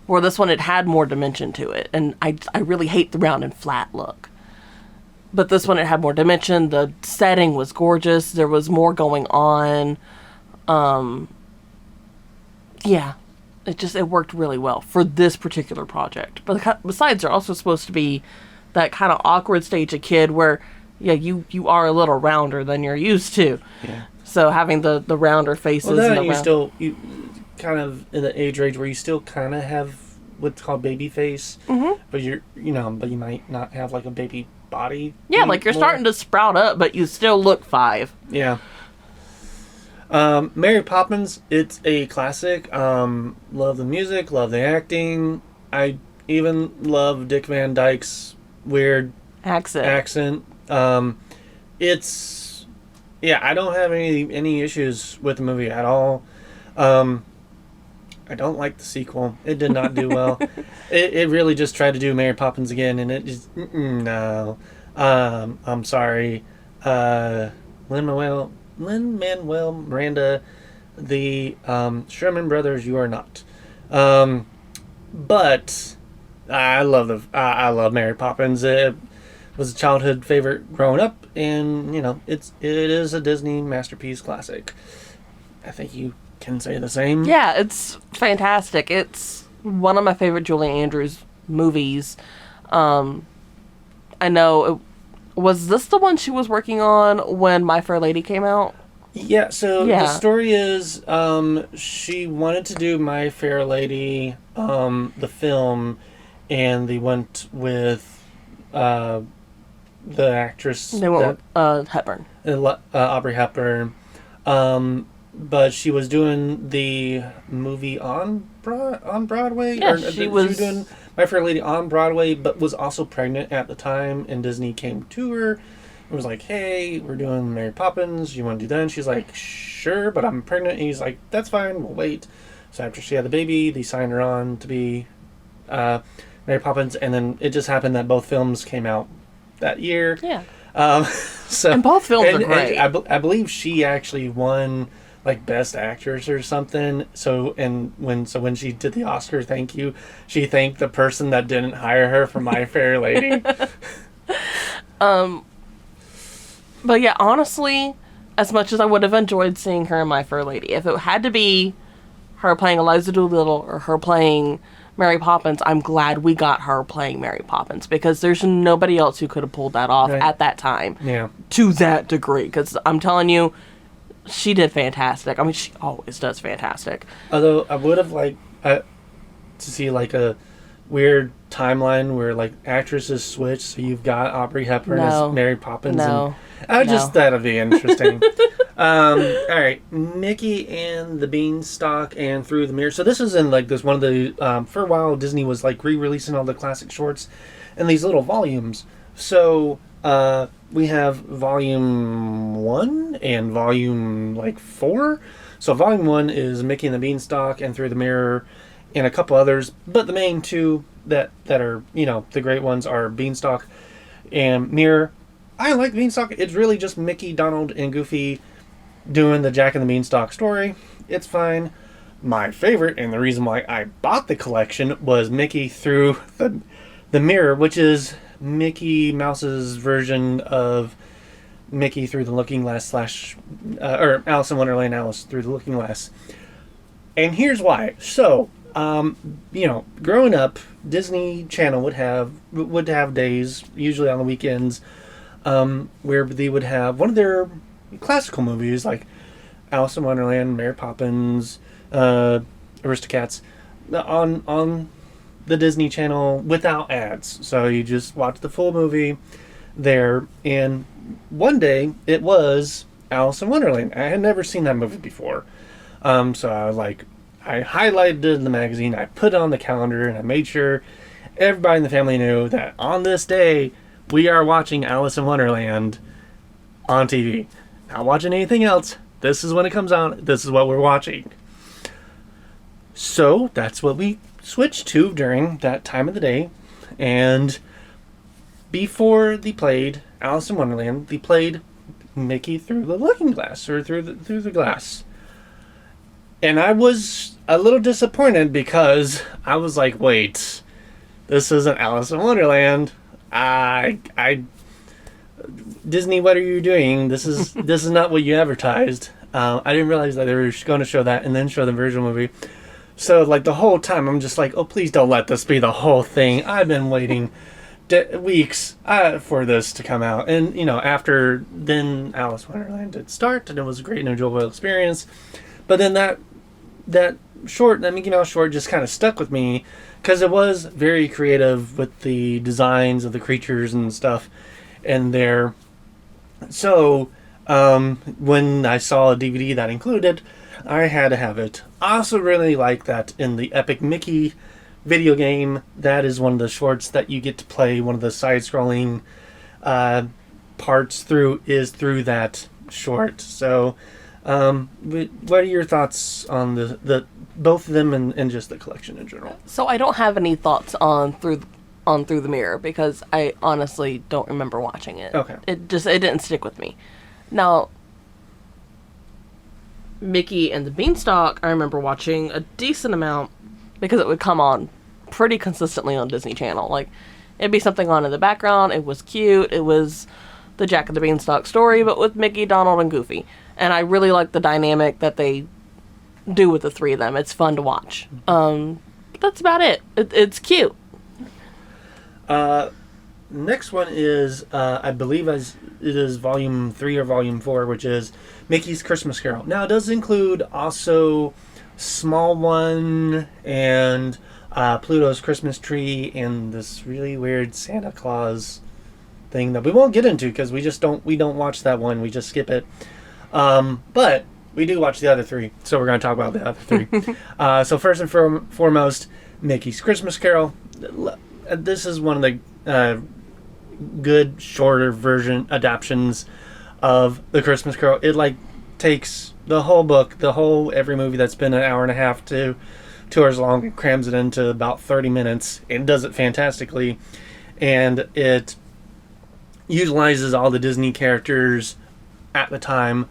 Where this one, it had more dimension to it. And I really hate the round and flat look. But this one, it had more dimension. The setting was gorgeous. There was more going on. Yeah. It worked really well for this particular project. But besides, they're also supposed to be that kind of awkward stage of kid where, yeah, you are a little rounder than you're used to.
Yeah.
So having the rounder faces.
Well, then
and
you kind of in the age range where you still kind of have what's called baby face, but but you might not have like a baby body.
Yeah, like you're starting to sprout up, but you still look 5.
Yeah. Mary Poppins, it's a classic. Love the music, love the acting. I even love Dick Van Dyke's weird accent. It's I don't have any issues with the movie at all. I don't like the sequel. It did not do well. It really just tried to do Mary Poppins again, and it just no. I'm sorry, Lin-Manuel Miranda, the Sherman Brothers. You are not. But I love Mary Poppins. It was a childhood favorite growing up, and it is a Disney masterpiece classic. I think you can say the same.
Yeah, it's fantastic. It's one of my favorite Julie Andrews movies. I know. Was this the one she was working on when My Fair Lady came out?
Yeah, so the story is she wanted to do My Fair Lady, the film, and they went with the actress.
They went with Hepburn.
Audrey Hepburn. But she was doing the movie on Broadway.
Yeah,
she was doing My Fair Lady on Broadway, but was also pregnant at the time. And Disney came to her and was like, "Hey, we're doing Mary Poppins. You want to do that?" And she's like, "Sure, but I'm pregnant." And he's like, "That's fine. We'll wait." So after she had the baby, they signed her on to be Mary Poppins, and then it just happened that both films came out that year.
Yeah.
And
both films are great.
I believe she actually won like Best Actress or something. So when she did the Oscar thank you, she thanked the person that didn't hire her for My Fair Lady.
But yeah, honestly, as much as I would have enjoyed seeing her in My Fair Lady, if it had to be her playing Eliza Doolittle or her playing Mary Poppins, I'm glad we got her playing Mary Poppins, because there's nobody else who could have pulled that off at that time.
Yeah.
To that degree, because I'm telling you, she did fantastic. I mean, she always does fantastic.
Although I would have liked to see like a weird timeline where like actresses switch, so you've got Audrey Hepburn as Mary Poppins. Just that'd be interesting. All right, Mickey and the Beanstalk and Through the Mirror. So this is in like this one of the for a while Disney was like re-releasing all the classic shorts in these little volumes. So we have volume 1 and volume like 4. So volume 1 is Mickey and the Beanstalk and Through the Mirror and a couple others, but the main two that are the great ones are Beanstalk and Mirror. I like Beanstalk. It's really just Mickey, Donald, and Goofy doing the Jack and the Beanstalk story. It's fine. My favorite, and the reason why I bought the collection, was Mickey Through the Mirror, which is Mickey Mouse's version of Mickey Through the Looking Glass or Alice in Wonderland, Alice Through the Looking Glass. And here's why. So, growing up, Disney Channel would have days, usually on the weekends, where they would have one of their classical movies like Alice in Wonderland, Mary Poppins, Aristocats on the Disney Channel without ads. So you just watch the full movie there. And one day it was Alice in Wonderland. I had never seen that movie before. So I highlighted it in the magazine, I put it on the calendar, and I made sure everybody in the family knew that on this day we are watching Alice in Wonderland on TV. Not watching anything else. This is when it comes out. This is what we're watching. So that's what we switched to during that time of the day. And before they played Alice in Wonderland, they played Mickey Through the Looking Glass, or through the glass. And I was a little disappointed because I was like, wait, this isn't Alice in Wonderland. Disney, what are you doing? This is not what you advertised. I didn't realize that they were going to show that and then show the original movie. So, like, the whole time, I'm just like, oh, please don't let this be the whole thing. I've been waiting weeks for this to come out. And, you know, after then Alice in Wonderland did start, and it was a great and enjoyable experience. But then that Mickey Mouse short just kind of stuck with me because it was very creative with the designs of the creatures and stuff in there. So, when I saw a DVD that included, I had to have it. I also really like that in the Epic Mickey video game, that is one of the shorts that you get to play. One of the side-scrolling parts through that short. So, what are your thoughts on the both of them and just the collection in general?
So I don't have any thoughts on Through the Mirror because I honestly don't remember watching it.
Okay.
It didn't stick with me. Now, Mickey and the Beanstalk, I remember watching a decent amount because it would come on pretty consistently on Disney Channel. Like, it'd be something on in the background. It was cute. It was the Jack and the Beanstalk story, but with Mickey, Donald, and Goofy. And I really like the dynamic that they do with the three of them. It's fun to watch. But that's about it. It's cute.
Next one is, I believe it is Volume 3 or Volume 4, which is Mickey's Christmas Carol. Now, it does include also Small One and Pluto's Christmas Tree and this really weird Santa Claus thing that we won't get into because we don't watch that one. We just skip it. But we do watch the other three, so we're going to talk about the other three. So first and foremost, Mickey's Christmas Carol. This is one of the good shorter version adaptions of the Christmas Carol. It takes the whole book, every movie that's been an hour and a half to 2 hours long, and crams it into about 30 minutes. It does it fantastically, and it utilizes all the Disney characters at the time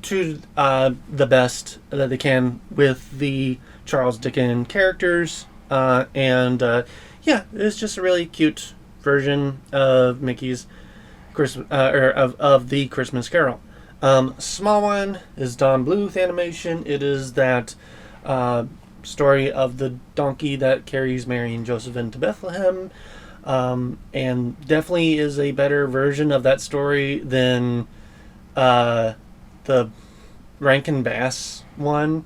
to the best that they can with the Charles Dickens characters, it's just a really cute version of Mickey's Christmas of the Christmas Carol. Small One is Don Bluth animation. It is that story of the donkey that carries Mary and Joseph into Bethlehem, and definitely is a better version of that story than the Rankin Bass one.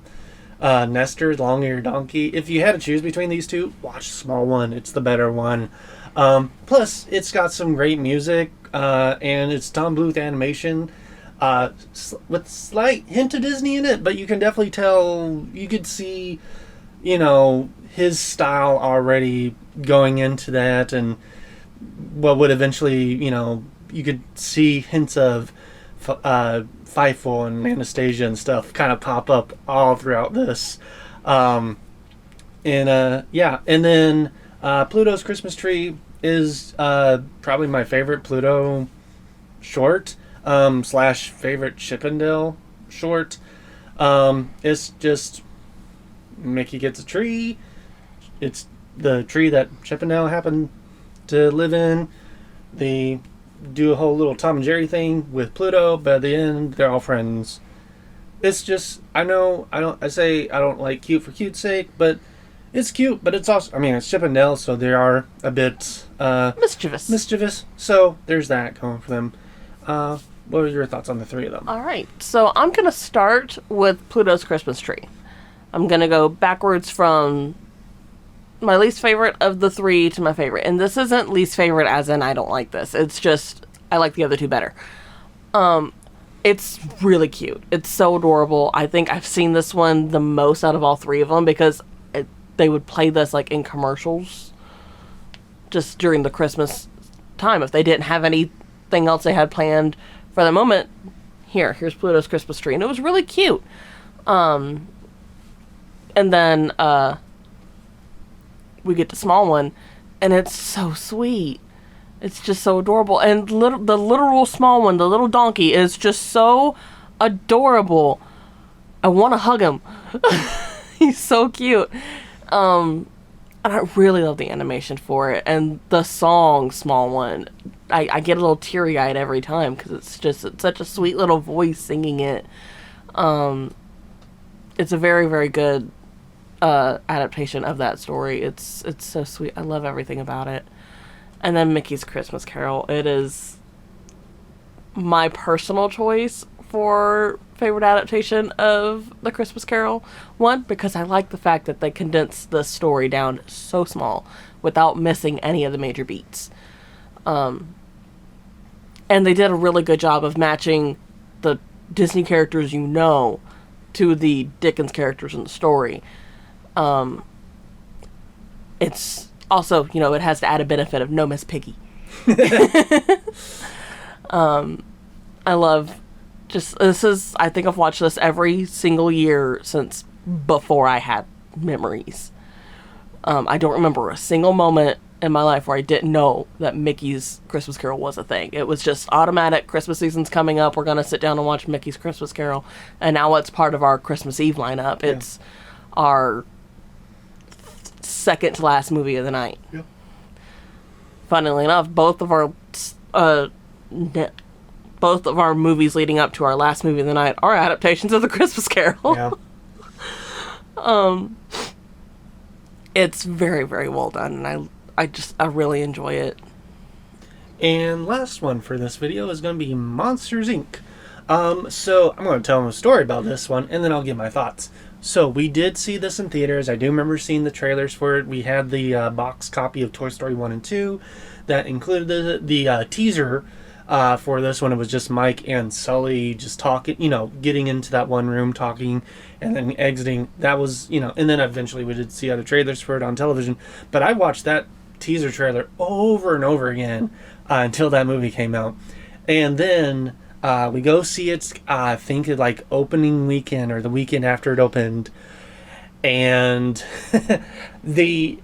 Nestor, the long-eared donkey. If you had to choose between these two, watch Small One. It's the better one. Plus, it's got some great music, and it's Don Bluth animation, with slight hint of Disney in it, but you can definitely tell, you could see, his style already going into that, and what would eventually, you could see hints of Fievel and Anastasia and stuff kind of pop up all throughout this. And then Pluto's Christmas Tree is probably my favorite Pluto short, / favorite Chippendale short. It's just Mickey gets a tree. It's the tree that Chippendale happened to live in. They do a whole little Tom and Jerry thing with Pluto, but at the end they're all friends. It's just, I don't like cute for cute's sake, but it's cute, but it's also, it's Chippendale, so they are a bit mischievous. So there's that going for them. What are your thoughts on the three of them?
All right, so I'm gonna start with Pluto's Christmas Tree. I'm gonna go backwards from my least favorite of the three to my favorite. And this isn't least favorite as in I don't like this. It's just I like the other two better. It's really cute. It's so adorable. I think I've seen this one the most out of all three of them because they would play this in commercials just during the Christmas time. If they didn't have anything else they had planned for the moment, here's Pluto's Christmas Tree. And it was really cute. And And then we get to Small One, and it's so sweet. It's just so adorable. And the literal Small One, the little donkey, is just so adorable. I want to hug him. He's so cute. And I really love the animation for it. And the song, Small One, I get a little teary-eyed every time because it's such a sweet little voice singing it. It's a very, very good adaptation of that story. It's so sweet. I love everything about it. And then Mickey's Christmas Carol. It is my personal choice for favorite adaptation of The Christmas Carol. One, because I like the fact that they condensed the story down so small without missing any of the major beats. And they did a really good job of matching the Disney characters to the Dickens characters in the story. It's also, it has the added benefit of no Miss Piggy. I love I think I've watched this every single year since before I had memories. I don't remember a single moment in my life where I didn't know that Mickey's Christmas Carol was a thing. It was just automatic. Christmas season's coming up. We're going to sit down and watch Mickey's Christmas Carol. And now it's part of our Christmas Eve lineup. Yeah. It's our second to last movie of the night.
Yep.
Funnily enough, both of our movies leading up to our last movie of the night are adaptations of The Christmas Carol.
Yeah.
It's very, very well done, and I really enjoy it.
And last one for this video is going to be Monsters, Inc. So I'm going to tell them a story about this one, and then I'll give my thoughts. So we did see this in theaters. I do remember seeing the trailers for it. We had the box copy of Toy Story 1 and 2 that included the teaser for this one. It was just Mike and Sully just talking, getting into that one room talking and then exiting. That was, and then eventually we did see other trailers for it on television. But I watched that teaser trailer over and over again until that movie came out. And then we go see it, I think like opening weekend or the weekend after it opened. And the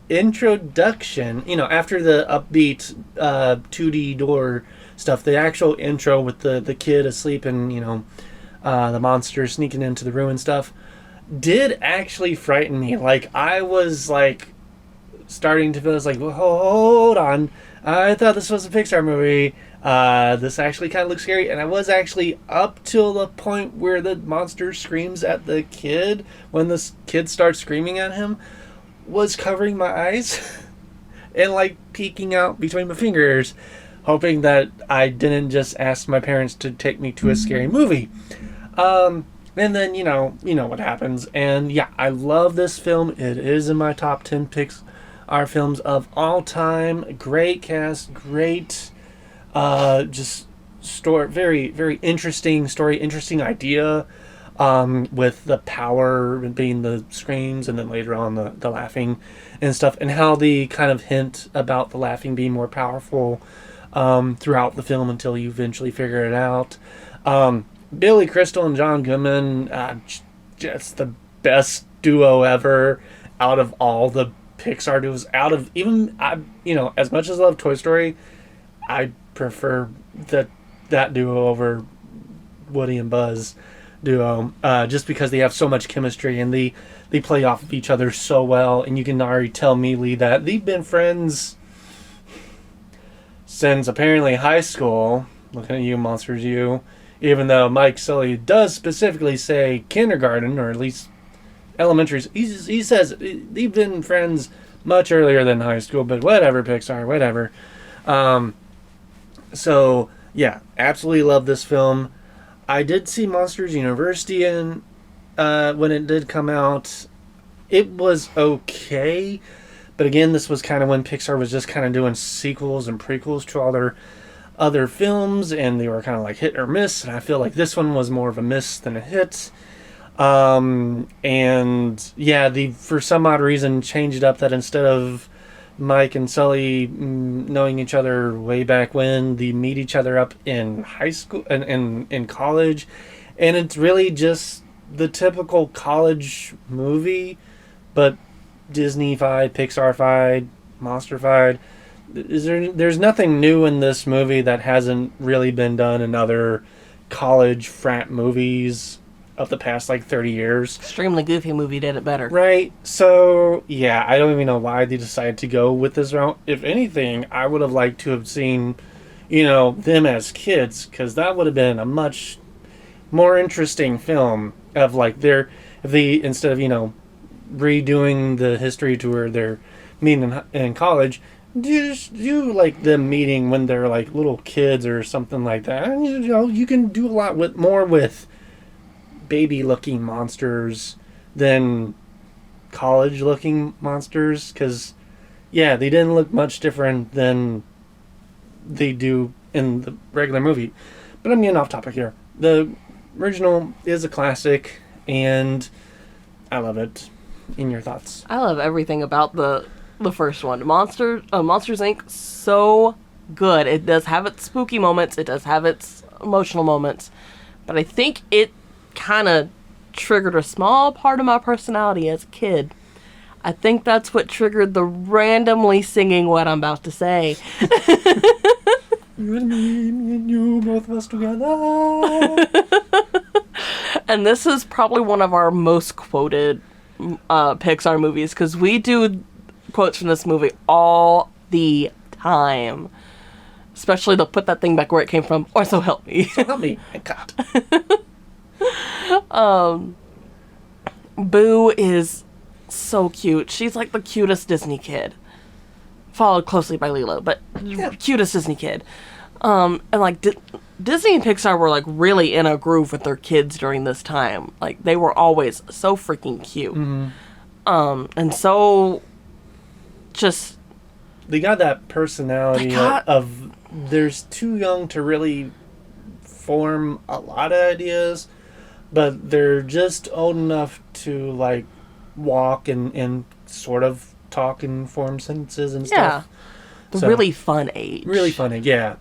introduction, after the upbeat 2D door stuff, the actual intro with the kid asleep and, the monster sneaking into the room and stuff, did actually frighten me. Like, I was, starting to feel, well, hold on. I thought this was a Pixar movie. This actually kind of looks scary. And I was actually up till the point where the monster screams at the kid, when the kid starts screaming at him, was covering my eyes and peeking out between my fingers, hoping that I didn't just ask my parents to take me to a scary movie. And then, you know what happens. And yeah, I love this film. It is in my top 10 Pixar films of all time. Great cast, great, just story, very, very interesting story, interesting idea. With the power being the screams and then later on the laughing and stuff, and how they kind of hint about the laughing being more powerful throughout the film until you eventually figure it out. Billy Crystal and John Goodman, just the best duo ever out of all the Pixar duos. Out of even, as much as I love Toy Story, I prefer that duo over Woody and Buzz duo, just because they have so much chemistry and they play off of each other so well, and you can already tell immediately that they've been friends since apparently high school. Looking at you, Monsters U. Even though Mike Sully does specifically say kindergarten, or at least elementary, he says they've been friends much earlier than high school, but whatever, Pixar, whatever. So yeah, absolutely love this film. I did see Monsters University when it did come out. It was okay, but again, this was kind of when Pixar was just kind of doing sequels and prequels to all their other films, and they were kind of hit or miss, and I feel like this one was more of a miss than a hit. And yeah, they, for some odd reason, changed it up that instead of Mike and Sully knowing each other way back when, they meet each other up in high school and in college, and it's really just the typical college movie, but Disney-fied, Pixar-fied, Monster-fied. There's nothing new in this movie that hasn't really been done in other college frat movies of the past, like, 30 years.
Extremely Goofy movie did it better.
Right? So, yeah, I don't even know why they decided to go with this route. If anything, I would have liked to have seen, them as kids, because that would have been a much more interesting film of, like, if they, instead of, redoing the history tour they're meeting in college, just do like them meeting when they're like little kids or something like that. And, you can do a lot more with baby looking monsters than college looking monsters, because they didn't look much different than they do in the regular movie. But I'm getting off topic here. The original is a classic and I love it. In your thoughts?
I love everything about the first one. Monsters Inc. so good. It does have its spooky moments. It does have its emotional moments. But I think it kind of triggered a small part of my personality as a kid. I think that's what triggered the randomly singing what I'm about to say.
You and me and you, both of us together.
And this is probably one of our most quoted Pixar movies, because we do quotes from this movie all the time. Especially they'll put that thing back where it came from, or so help me.
So help me. I cut.
Boo is so cute. She's like the cutest Disney kid. Followed closely by Lilo, but cutest Disney kid. And like Disney and Pixar were like really in a groove with their kids during this time. Like they were always so freaking cute.
Mm-hmm.
And so just
they got that personality of there's too young to really form a lot of ideas, but they're just old enough to like walk and sort of talk and form sentences and stuff.
The really fun age.
Really funny, yeah.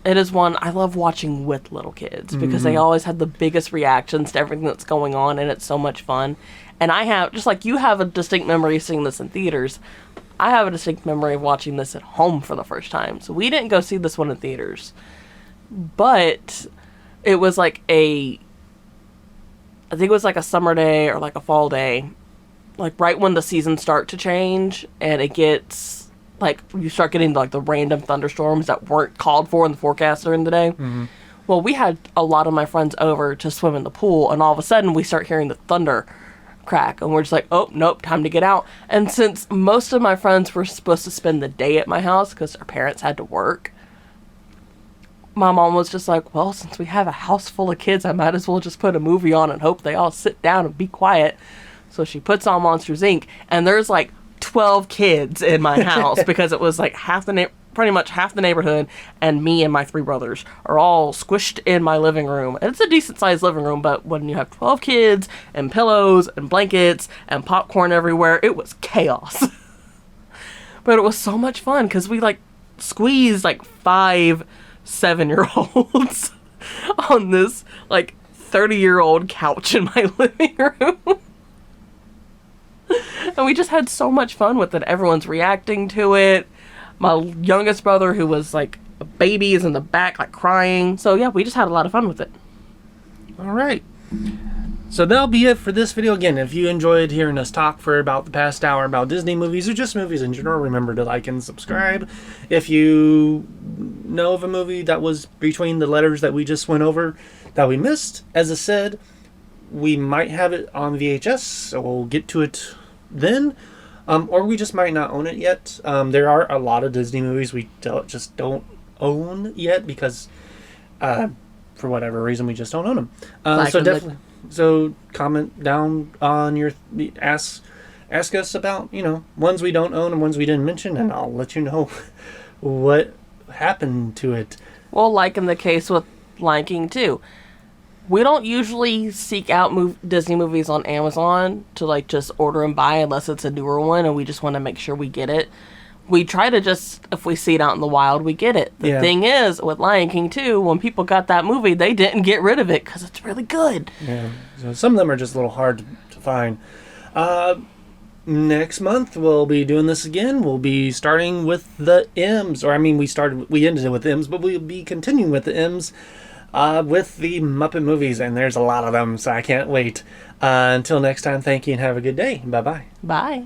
It is one I love watching with little kids because they always have the biggest reactions to everything that's going on, and it's so much fun. And I have, just like you have a distinct memory of seeing this in theaters, I have a distinct memory of watching this at home for the first time. So we didn't go see this one in theaters, but it was like I think it was like a summer day or like a fall day, like right when the seasons start to change and it gets like you start getting like the random thunderstorms that weren't called for in the forecast during the day. Mm-hmm. Well, we had a lot of my friends over to swim in the pool, and all of a sudden we start hearing the thunder crack, and we're just like, oh, nope, time to get out. And since most of my friends were supposed to spend the day at my house because their parents had to work, my mom was just like, well, since we have a house full of kids, I might as well just put a movie on and hope they all sit down and be quiet. So she puts on Monsters, Inc., and there's like 12 kids in my house because it was like pretty much half the neighborhood, and me and my 3 brothers are all squished in my living room. And it's a decent sized living room, but when you have 12 kids and pillows and blankets and popcorn everywhere, it was chaos. But it was so much fun because we like squeezed like 5 7-year-olds on this like 30-year-old couch in my living room. And we just had so much fun with it. Everyone's reacting to it. My youngest brother, who was like a baby, is in the back like crying. So yeah, we just had a lot of fun with it.
All right. So that'll be it for this video. Again, if you enjoyed hearing us talk for about the past hour about Disney movies or just movies in general, remember to like and subscribe. If you know of a movie that was between the letters that we just went over that we missed, as I said, we might have it on VHS, so we'll get to it then. Or we just might not own it yet. There are a lot of Disney movies we just don't own yet because, for whatever reason, we just don't own them. So definitely, so comment down on your ask us about ones we don't own and ones we didn't mention, and I'll let you know what happened to it.
Well, like in the case with Lion King 2. We don't usually seek out Disney movies on Amazon to like just order and buy unless it's a newer one and we just want to make sure we get it. we try to just, if we see it out in the wild, we get it. The
Yeah.
thing is, with Lion King 2, when people got that movie, they didn't get rid of it because it's really good.
Yeah. So some of them are just a little hard to find. Next month we'll be doing this again. We'll be starting with the M's, or I mean, we ended it with M's, but we'll be continuing with the M's with the Muppet movies, and there's a lot of them, so I can't wait. Until next time, thank you and have a good day. Bye bye.
Bye.